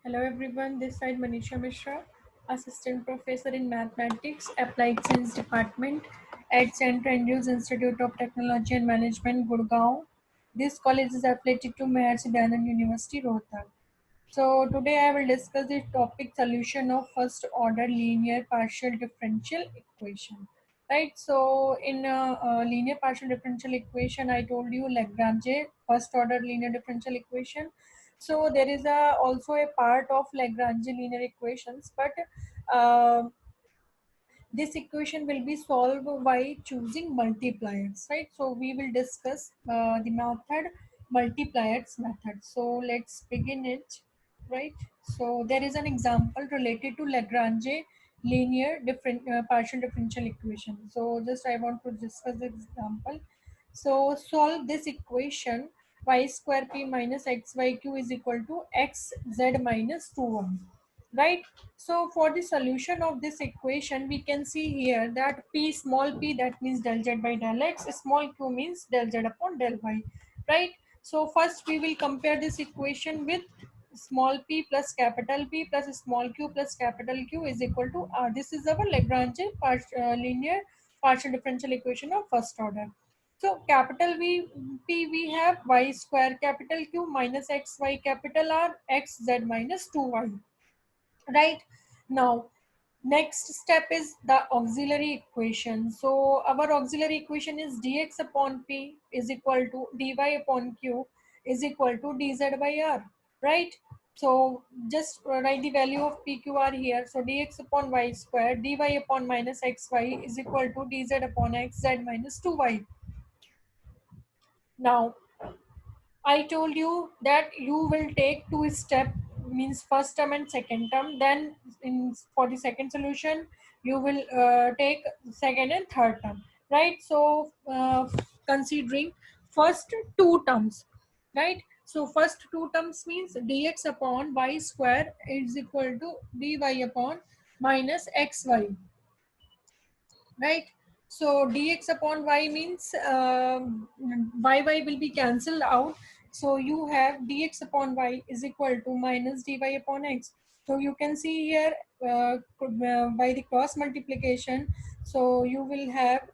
Hello everyone, this side Manisha Mishra, Assistant Professor in Mathematics, Applied Science Department at St. Andrews Institute of Technology and Management, Gurgaon. This college is affiliated to Maharishi Dayanand University, Rohtak. So today I will discuss the topic solution of first order linear partial differential equation. Right, so in linear partial differential equation, I told you Lagrange first order linear differential equation. So there is also a part of Lagrange linear equations, but uh, this equation will be solved by choosing multipliers, right? So we will discuss the method multipliers method. So let's begin it, right? So there is an example related to Lagrange linear partial differential equation. So just I want to discuss the example. So solve this equation: y square p minus xyq is equal to xz minus 2y, right? So for the solution of this equation, we can see here that p small p, that means del z by del x, small q means del z upon del y, right? So first we will compare this equation with small p plus capital P plus small q plus capital Q is equal to R. This is our Lagrange linear partial differential equation of first order. So capital P we have y square, capital Q minus xy, capital R xz minus 2y, right? Now next step is the auxiliary equation. So our auxiliary equation is dx upon p is equal to dy upon q is equal to dz by r, right? So just write the value of pqr here. So dx upon y square, dy upon minus xy is equal to dz upon xz minus 2y. Now I told you that you will take two step, means first term and second term. Then for the second solution, you will take second and third term, right? So considering first two terms, right? So first two terms means dx upon y square is equal to dy upon minus xy, right? So dx upon y means y will be cancelled out. So you have dx upon y is equal to minus dy upon x. So you can see here by the cross multiplication, so you will have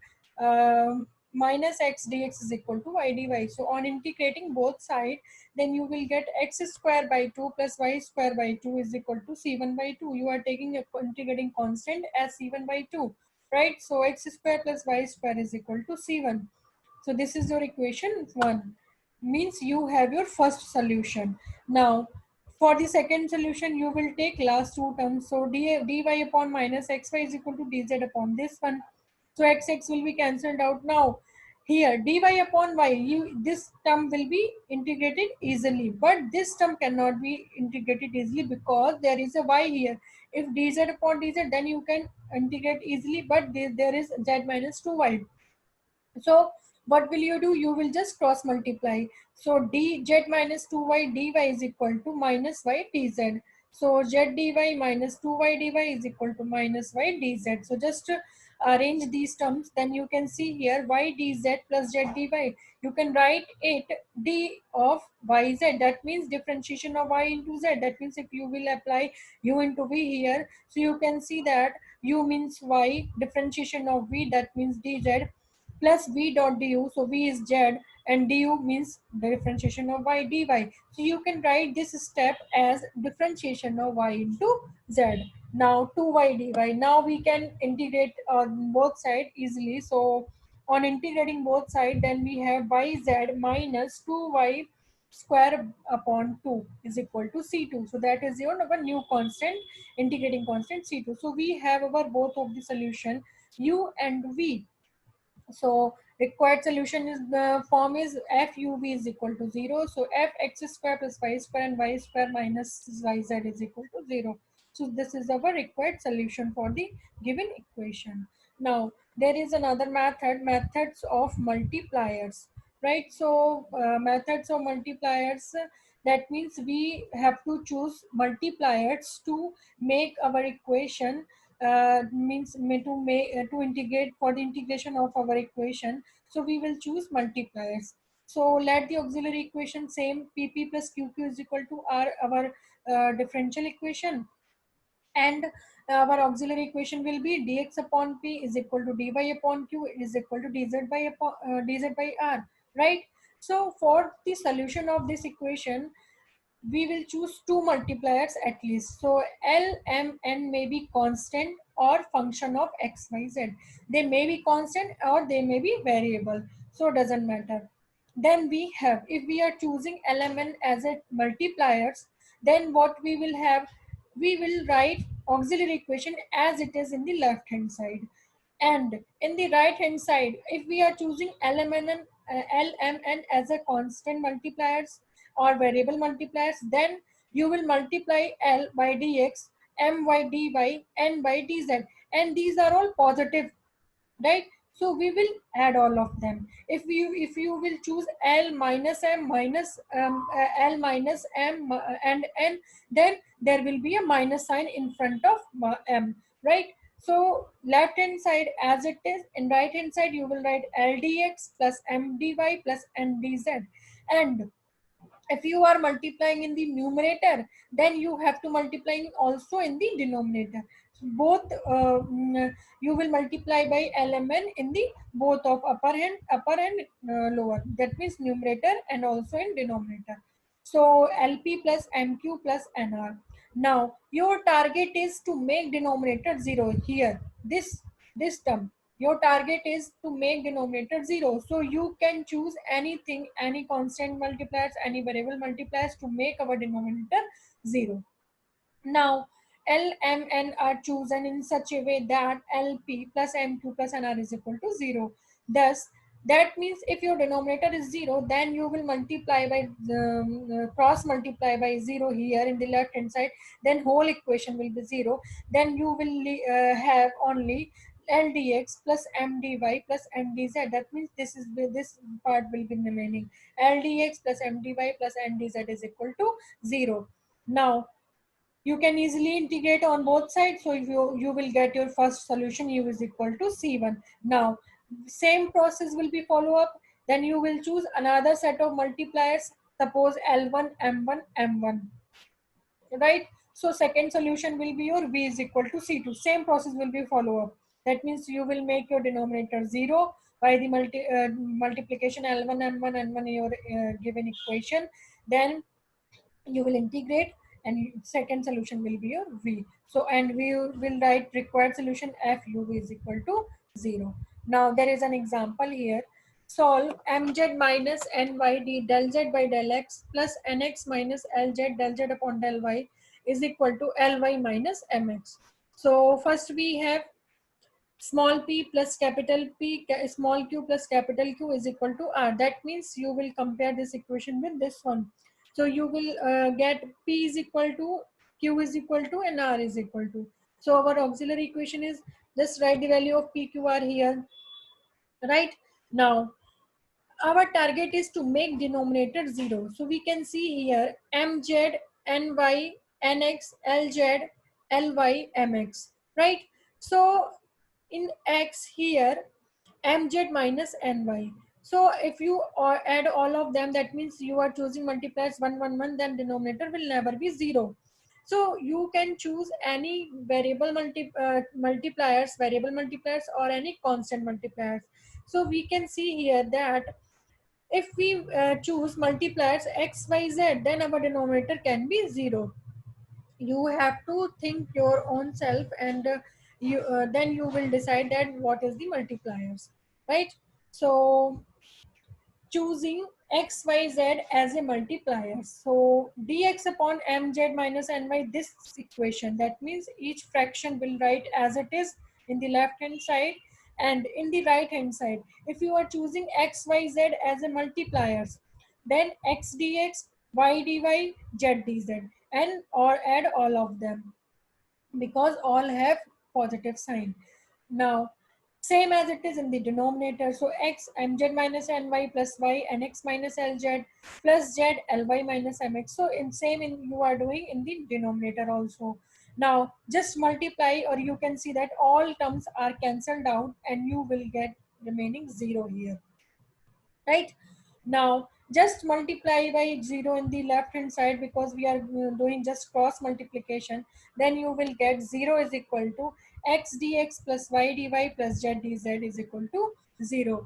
minus x dx is equal to y dy. So on integrating both sides, then you will get x square by 2 plus y square by 2 is equal to c1 by 2. You are taking a integrating constant as c1 by 2, right? So x square plus y square is equal to c1. So this is your equation 1, means you have your first solution. Now for the second solution, you will take last two terms. So dy upon minus xy is equal to dz upon this one. So x will be cancelled out. Now here dy upon y, this term will be integrated easily, but this term cannot be integrated easily because there is a y here. If dz upon dz, then you can integrate easily, but there is z minus 2y. So what will you do? You will just cross multiply. So dz minus 2y dy is equal to minus y dz. So z dy minus 2y dy is equal to minus y dz. So just arrange these terms, then you can see here y dz plus z dy. You can write it d of yz. That means differentiation of y into z. That means if you will apply u into v here, so you can see that u means y, differentiation of v, that means dz, plus v dot du. So v is z and du means the differentiation of y dy. So you can write this step as differentiation of y into z. Now 2y dy. Now we can integrate on both sides easily. So on integrating both sides, then we have yz minus 2y square upon 2 is equal to c2. So that is your our new constant, integrating constant c2. So we have our both of the solution u and v. So required solution is the form is f u v is equal to 0. So f x square plus y square and y square minus yz is equal to 0. So this is our required solution for the given equation. Now there is another method, methods of multipliers, right? So methods of multipliers, that means we have to choose multipliers to make our equation, means to make to integrate, for the integration of our equation. So we will choose multipliers. So let the auxiliary equation same, pp plus qq is equal to our differential equation, and our auxiliary equation will be dx upon p is equal to dy upon q is equal to dz by r, right? So for the solution of this equation, we will choose two multipliers at least. So L, M, N may be constant or function of x, y, z. They may be constant or they may be variable. So doesn't matter. Then we have, if we are choosing L, M, N as a multipliers, then what we will have, we will write auxiliary equation as it is in the left hand side. And in the right hand side, if we are choosing LMN as a constant multipliers or variable multipliers, then you will multiply L by dx, M by dy, N by dz, and these are all positive, right? So we will add all of them. If you will choose L minus M minus L minus M and N, then there will be a minus sign in front of M, right? So left hand side as it is, in right hand side you will write LDX plus MDY plus NDZ. And if you are multiplying in the numerator, then you have to multiplying also in the denominator. Both you will multiply by lmn in the both of upper and lower, that means numerator and also in denominator. So lp plus mq plus nr. Now your target is to make denominator 0 here. This term, your target is to make denominator 0. So you can choose anything, any constant multipliers, any variable multipliers to make our denominator 0. Now, L, M, N are chosen in such a way that LP plus MQ plus NR is equal to 0. Thus, that means if your denominator is 0, then you will multiply by cross multiply by 0 here in the left hand side, then whole equation will be 0. Then you will have only LDX plus MDY plus MDZ. That means this part will be remaining. LDX plus MDY plus MDZ is equal to 0. Now, you can easily integrate on both sides. So if you will get your first solution u is equal to c1. Now same process will be follow up. Then you will choose another set of multipliers, suppose l1 m1 m1, right? So second solution will be your v is equal to c2. Same process will be follow up. That means you will make your denominator 0 by the multiplication l1 m1 n1 in your given equation. Then you will integrate, and second solution will be your v. So and we will write required solution f u v is equal to 0. Now there is an example here. Solve mz minus ny d del z by del x plus nx minus lz del z upon del y is equal to ly minus mx. So first we have small p plus capital P, small q plus capital Q is equal to R. That means you will compare this equation with this one. So you will get P is equal to Q is equal to and R is equal to. So our auxiliary equation is, just write the value of P, Q, R here, right? Now our target is to make denominator 0. So we can see here mz, ny, nx, lz, ly, mx, right? So in x here, mz minus ny. So if you add all of them, that means you are choosing multipliers 1 1 1, then denominator will never be 0. So you can choose any variable multipliers or any constant multipliers. So we can see here that if we choose multipliers x, y, z, then our denominator can be 0. You have to think your own self, and then you will decide that what is the multipliers, right? So choosing x, y, z as a multiplier. So dx upon mz minus ny, this equation, that means each fraction will write as it is in the left hand side and in the right hand side. If you are choosing x, y, z as a multipliers, then x dx, y dy, z dz, and or add all of them because all have positive sign. Now, same as it is in the denominator. So x mz minus ny plus y and x minus lz plus z ly minus mx. So in same in you are doing in the denominator also. Now just multiply, or you can see that all terms are cancelled out and you will get remaining 0 here, right? Now just multiply by 0 in the left hand side because we are doing just cross multiplication. Then you will get 0 is equal to x dx plus y dy plus z dz is equal to 0.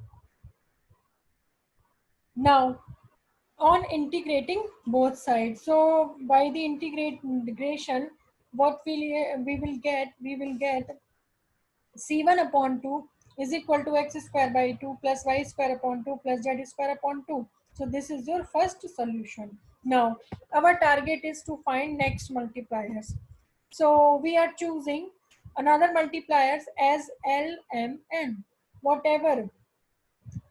Now on integrating both sides, so by the integration, what we will get c1 upon 2 is equal to x square by 2 plus y square upon 2 plus z square upon 2. So this is your first solution. Now our target is to find next multipliers. So we are choosing another multipliers as L, M, N. Whatever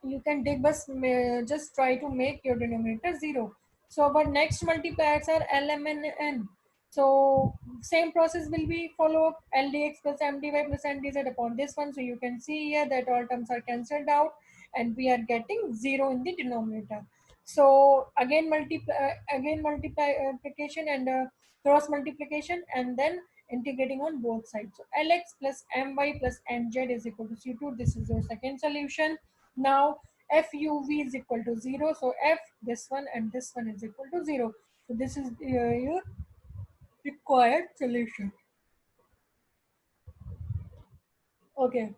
you can take, but just try to make your denominator 0. So our next multipliers are lm and n. So same process will be follow up l dx plus m dy plus n dz upon this one. So you can see here that all terms are cancelled out and we are getting 0 in the denominator. So again multiplication and cross multiplication and then integrating on both sides. So lx plus my plus nz is equal to c2. This is your second solution. Now fuv is equal to 0. So f this one and this one is equal to 0. So this is your required solution. Okay.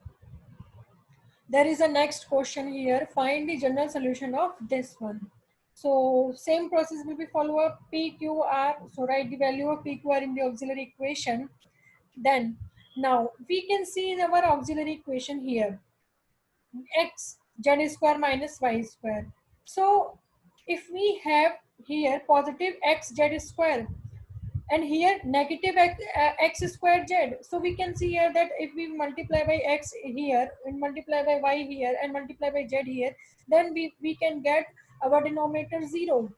There is a next question here. Find the general solution of this one. So same process will be follow up PQR. So write the value of PQR in the auxiliary equation. Then now we can see in our auxiliary equation here x z square minus y square. So if we have here positive x z square and here negative x square z, so we can see here that if we multiply by x here and multiply by y here and multiply by z here, then we can get our denominator 0,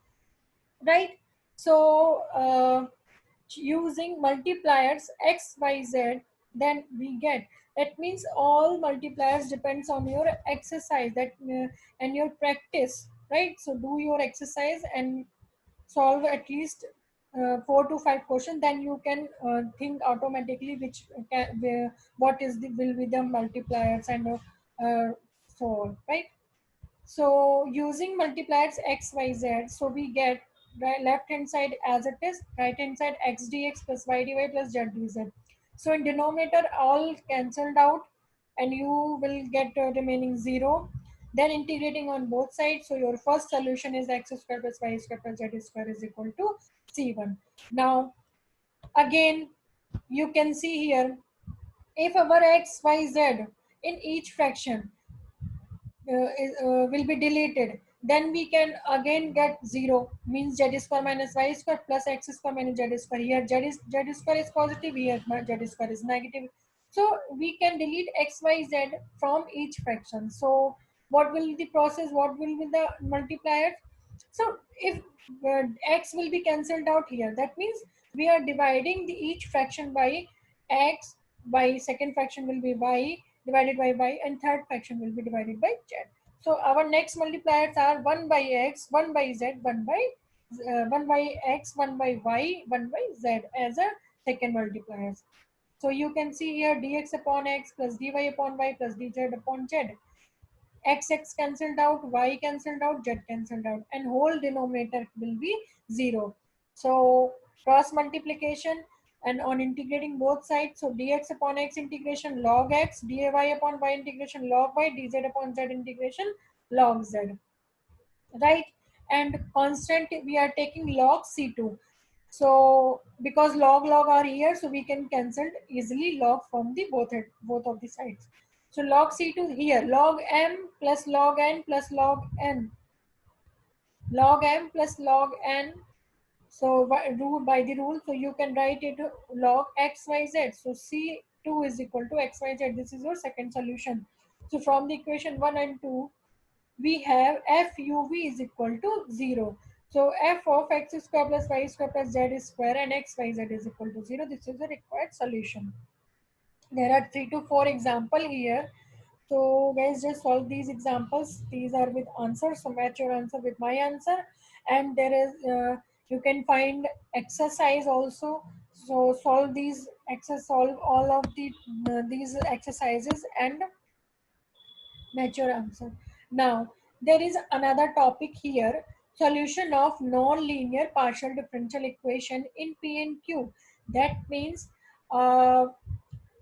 right? So using multipliers x y z, then we get, that means all multipliers depends on your exercise that and your practice, right? So do your exercise and solve at least 4 to 5 questions, then you can think automatically which what is the will be the multipliers and so on, right? So using multipliers x, y, z, so we get left hand side as it is, right hand side x dx plus y dy plus z dz. So in denominator all cancelled out and you will get remaining 0. Then integrating on both sides, so your first solution is x square plus y square plus z square is equal to c1. Now again you can see here, if our x, y, z in each fraction will be deleted, then we can again get 0, means z square minus y square plus x square minus z square. Here z square is positive, here z square is negative. So we can delete x, y, z from each fraction. So what will the process, what will be the multiplier? So if x will be cancelled out here, that means we are dividing the each fraction by x, by second fraction will be y divided by y, and third fraction will be divided by z. So our next multipliers are 1 by x, 1 by z, 1 by x, 1 by y, 1 by z as a second multipliers. So you can see here dx upon x plus dy upon y plus dz upon z. X cancelled out, y cancelled out, z cancelled out, and whole denominator will be 0. So cross multiplication and on integrating both sides, so dx upon x integration log x, dy upon y integration log y, dz upon z integration log z, right? And constant we are taking log c2. So because log are here, so we can cancel easily log from the both of the sides. So log c2 here, log m plus log n plus log n, log m plus log n. So by the rule, so you can write it log x y z. So c2 is equal to x y z. This is your second solution. So from the equation 1 and 2, we have fuv is equal to 0. So f of x square plus y square plus z square and x y z is equal to 0. This is the required solution. There are 3 to 4 example here. So guys, just solve these examples. These are with answers. So match your answer with my answer. And there is you can find exercise also. So solve these solve all of these exercises and match your answer. Now There is another topic here, solution of non-linear partial differential equation in P and Q. That means uh,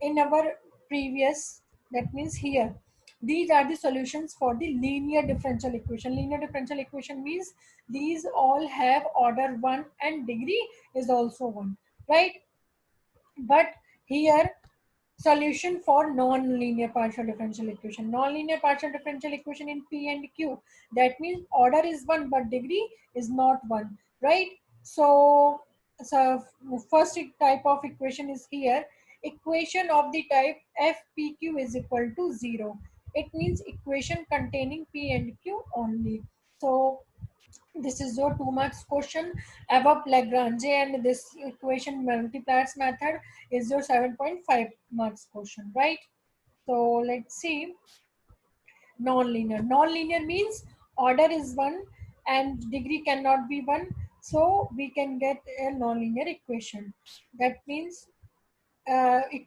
in our previous, that means here, these are the solutions for the linear differential equation. Linear differential equation means these all have order 1 and degree is also 1, right? But here, solution for non-linear partial differential equation. Non-linear partial differential equation in P and Q. That means order is 1 but degree is not 1, right? So first type of equation is here. Equation of the type FPQ is equal to 0. It means equation containing P and Q only. So this is your 2 marks question. Above Lagrange and this equation multipliers method is your 7.5 marks question, right? So let's see. Non-linear. Non-linear means order is 1 and degree cannot be 1. So we can get a non-linear equation. That means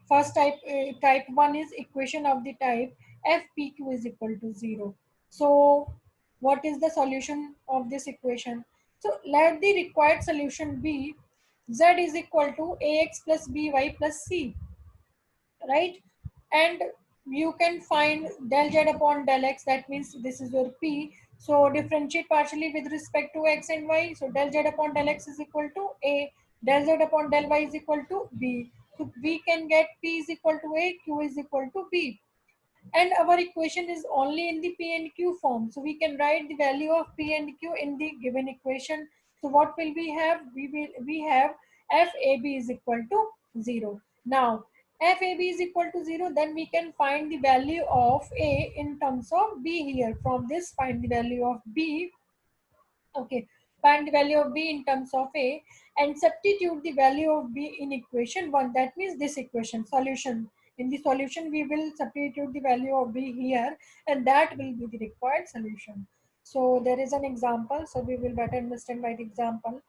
first type 1 is equation of the type fpq is equal to 0. So what is the solution of this equation? So let the required solution be z is equal to ax plus by plus c, right? And you can find del z upon del x, that means this is your p. So differentiate partially with respect to x and y. So del z upon del x is equal to a, del z upon del y is equal to b. So we can get p is equal to a, q is equal to b, and our equation is only in the P and Q form. So we can write the value of P and Q in the given equation. So what will we have? We have FAB is equal to 0. Now FAB is equal to 0, then we can find the value of A in terms of B here. From this, find the value of B. Okay, find the value of b in terms of a and substitute the value of b in equation 1. That means this equation solution. In the solution, we will substitute the value of b here, and that will be the required solution. So there is an example, so we will better understand by the example.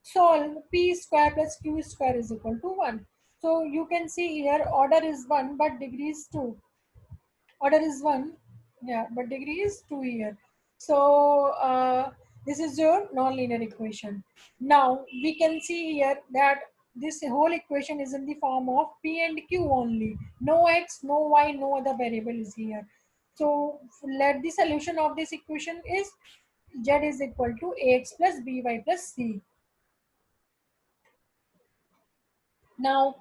Solve p square plus q square is equal to 1. So you can see here order is 1 but degree is 2. Order is 1, yeah, but degree is 2 here. So this is your nonlinear equation. Now we can see here that this whole equation is in the form of p and q only. No x, no y, no other variable is here. So let the solution of this equation is z is equal to ax plus by plus c. Now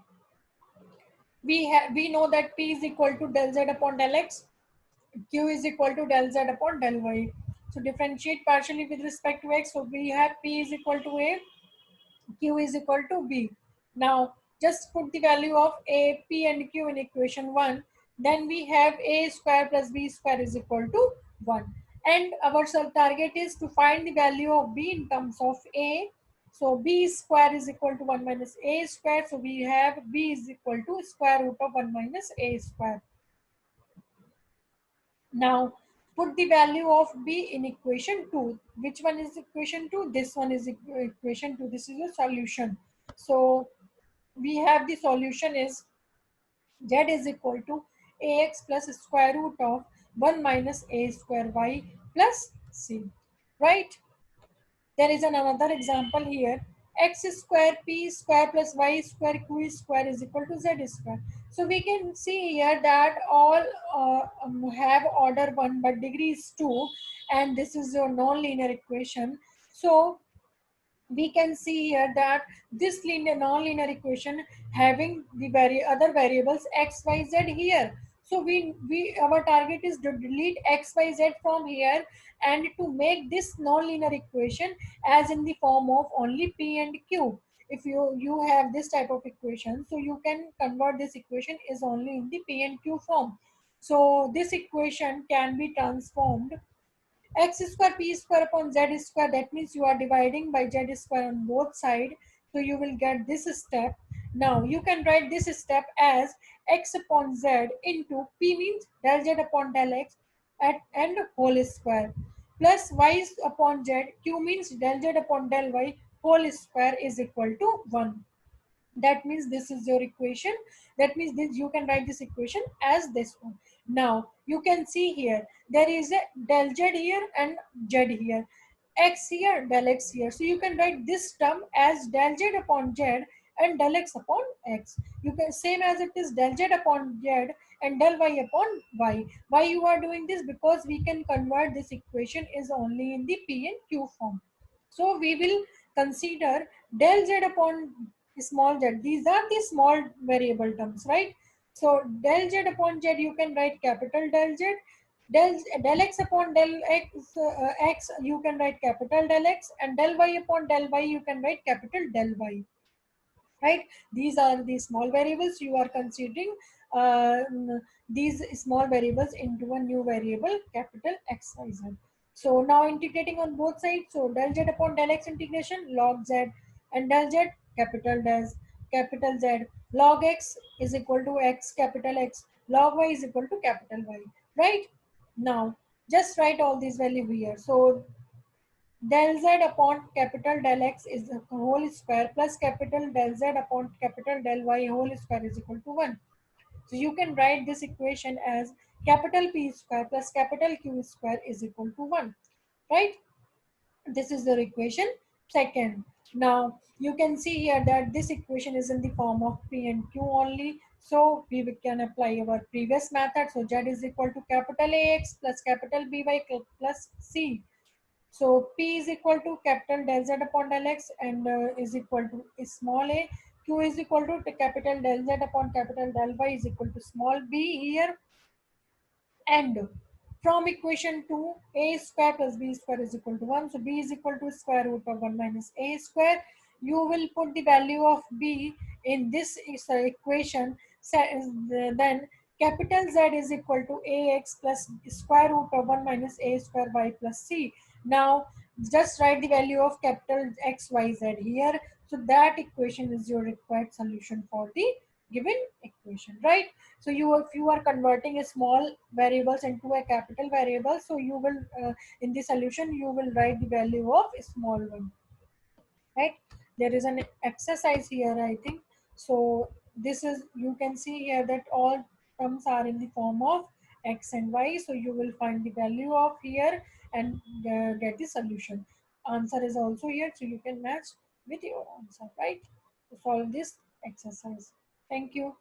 we know that p is equal to del z upon del x, q is equal to del z upon del y. So differentiate partially with respect to x. So we have p is equal to a, q is equal to b. Now just put the value of a, p and q in equation 1. Then we have a square plus b square is equal to 1. And our target is to find the value of b in terms of a. So b square is equal to 1 minus a square. So we have b is equal to square root of 1 minus a square. Now put the value of b in equation 2. Which one is equation 2? This one is equation 2. This is a solution. So we have the solution is z is equal to ax plus square root of 1 minus a square y plus c. Right? There is another example here. X square p square plus y square q square is equal to z square. So we can see here that all have order 1 but degree is 2, and this is your non-linear equation. So we can see here that this linear non-linear equation having the other variables x y z here. So we our target is to delete x y z from here and to make this non-linear equation as in the form of only p and q. If you have this type of equation, so you can convert this equation is only in the p and q form. So this equation can be transformed x square p square upon z square. That means you are dividing by z square on both sides. So you will get this step. Now you can write this step as x upon z into p means del z upon del x and whole square plus y upon z, q means del z upon del y whole square is equal to 1. That means this is your equation. That means this, you can write this equation as this one. Now you can see here there is a del z here and z here, x here, del x here. So you can write this term as del z upon z and del x upon x. You can same as it is del z upon z and del y upon y. Why you are doing this? Because we can convert this equation is only in the p and q form. So we will consider del z upon small z. These are the small variable terms, right? So del z upon z you can write capital del z. Del x upon del x, x you can write capital del x, and del y upon del y you can write capital del y, right? These are the small variables you are considering. These small variables into a new variable capital xyz. So now integrating on both sides, so del z upon del x integration log z, and del z capital Z, log x is equal to x capital X, log y is equal to capital Y, right? Now just write all these value here. So del z upon capital del x is the whole square plus capital del z upon capital del y whole square is equal to 1. So you can write this equation as capital P square plus capital Q square is equal to 1, right? This is the equation second. Now you can see here that this equation is in the form of P and Q only. So we can apply our previous method. So Z is equal to capital AX plus capital BY plus C. So P is equal to capital del Z upon del X and is equal to small a. Q is equal to capital del Z upon capital del Y is equal to small b here. And from equation 2, a square plus b square is equal to 1. So b is equal to square root of 1 minus a square. You will put the value of b in this equation. Then capital Z is equal to ax plus square root of 1 minus a square y plus c. Now just write the value of capital X, Y, Z here. So that equation is your required solution for the given equation, right? So you, if you are converting a small variables into a capital variable, so you will in the solution you will write the value of a small one, right? There is an exercise here, I think. So this is, you can see here that all terms are in the form of x and y. So you will find the value of here and get the solution. Answer is also here, so you can match with your answer, right, to solve this exercise. Thank you.